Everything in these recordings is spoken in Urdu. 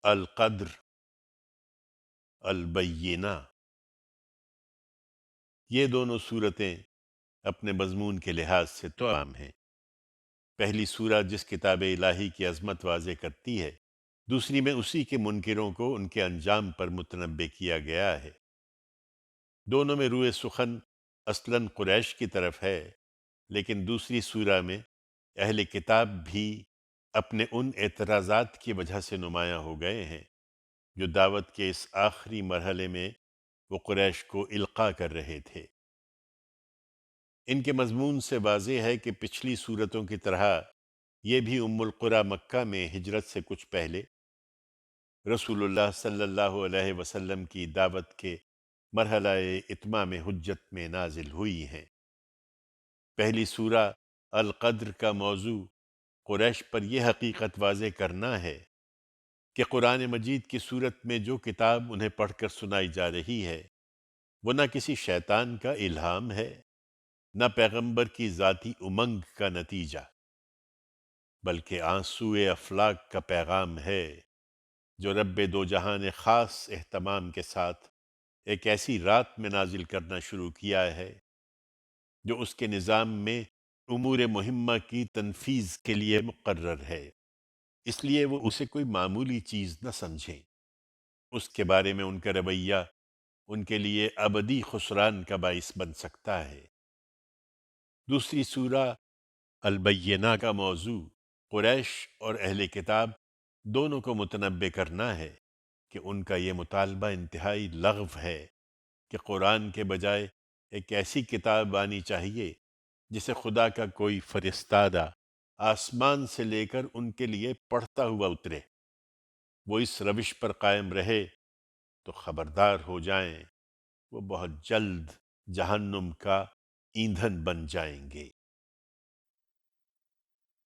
القدر، البینہ، یہ دونوں صورتیں اپنے مضمون کے لحاظ سے تو عام ہیں۔ پہلی سورہ جس کتاب الہی کی عظمت واضح کرتی ہے، دوسری میں اسی کے منکروں کو ان کے انجام پر متنبع کیا گیا ہے۔ دونوں میں روئے سخن اصلاً قریش کی طرف ہے، لیکن دوسری سورہ میں اہل کتاب بھی اپنے ان اعتراضات کی وجہ سے نمایاں ہو گئے ہیں جو دعوت کے اس آخری مرحلے میں وہ قریش کو القاء کر رہے تھے۔ ان کے مضمون سے واضح ہے کہ پچھلی صورتوں کی طرح یہ بھی ام القریٰ مکہ میں ہجرت سے کچھ پہلے رسول اللہ صلی اللہ علیہ وسلم کی دعوت کے مرحلہ اتمام حجت میں نازل ہوئی ہیں۔ پہلی سورہ القدر کا موضوع قریش پر یہ حقیقت واضح کرنا ہے کہ قرآن مجید کی صورت میں جو کتاب انہیں پڑھ کر سنائی جا رہی ہے وہ نہ کسی شیطان کا الہام ہے، نہ پیغمبر کی ذاتی امنگ کا نتیجہ، بلکہ آنسوئے افلاک کا پیغام ہے جو رب دو جہاں نے خاص اہتمام کے ساتھ ایک ایسی رات میں نازل کرنا شروع کیا ہے جو اس کے نظام میں امور مہمہ کی تنفیذ کے لیے مقرر ہے، اس لیے وہ اسے کوئی معمولی چیز نہ سمجھیں۔ اس کے بارے میں ان کا رویہ ان کے لیے ابدی خسران کا باعث بن سکتا ہے۔ دوسری سورہ البینہ کا موضوع قریش اور اہل کتاب دونوں کو متنبع کرنا ہے کہ ان کا یہ مطالبہ انتہائی لغو ہے کہ قرآن کے بجائے ایک ایسی کتاب آنی چاہیے جسے خدا کا کوئی فرستادہ آسمان سے لے کر ان کے لیے پڑھتا ہوا اترے۔ وہ اس روش پر قائم رہے تو خبردار ہو جائیں، وہ بہت جلد جہنم کا ایندھن بن جائیں گے۔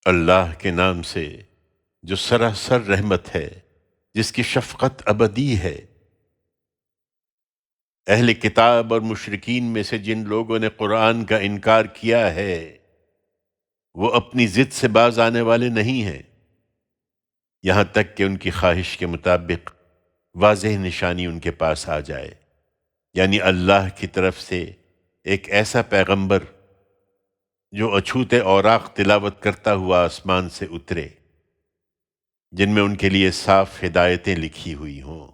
اللہ کے نام سے جو سراسر رحمت ہے، جس کی شفقت ابدی ہے۔ اہل کتاب اور مشرکین میں سے جن لوگوں نے قرآن کا انکار کیا ہے وہ اپنی ضد سے باز آنے والے نہیں ہیں، یہاں تک کہ ان کی خواہش کے مطابق واضح نشانی ان کے پاس آ جائے، یعنی اللہ کی طرف سے ایک ایسا پیغمبر جو اچھوتے اوراق تلاوت کرتا ہوا آسمان سے اترے، جن میں ان کے لیے صاف ہدایتیں لکھی ہوئی ہوں۔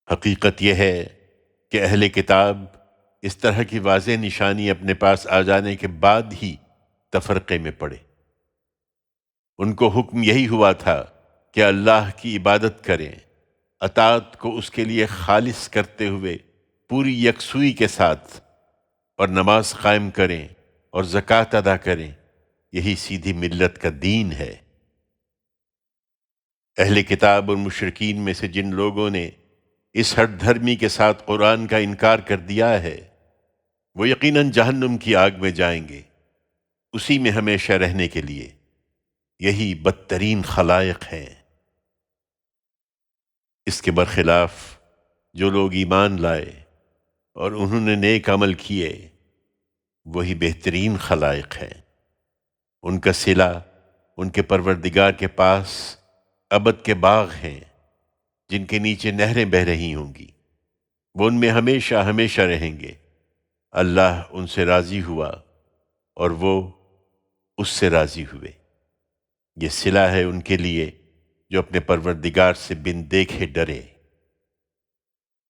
حقیقت یہ ہے کہ اہل کتاب اس طرح کی واضح نشانی اپنے پاس آ جانے کے بعد ہی تفرقے میں پڑے۔ ان کو حکم یہی ہوا تھا کہ اللہ کی عبادت کریں، اطاعت کو اس کے لیے خالص کرتے ہوئے پوری یکسوئی کے ساتھ، اور نماز قائم کریں اور زکوٰۃ ادا کریں، یہی سیدھی ملت کا دین ہے۔ اہل کتاب اور مشرکین میں سے جن لوگوں نے اس ہٹ دھرمی کے ساتھ قرآن کا انکار کر دیا ہے وہ یقیناً جہنم کی آگ میں جائیں گے، اسی میں ہمیشہ رہنے کے لیے۔ یہی بدترین خلائق ہیں۔ اس کے برخلاف جو لوگ ایمان لائے اور انہوں نے نیک عمل کیے وہی بہترین خلائق ہیں۔ ان کا صلہ ان کے پروردگار کے پاس ابد کے باغ ہیں جن کے نیچے نہریں بہہ رہی ہوں گی، وہ ان میں ہمیشہ ہمیشہ رہیں گے۔ اللہ ان سے راضی ہوا اور وہ اس سے راضی ہوئے۔ یہ صلہ ہے ان کے لیے جو اپنے پروردگار سے بن دیکھے ڈرے۔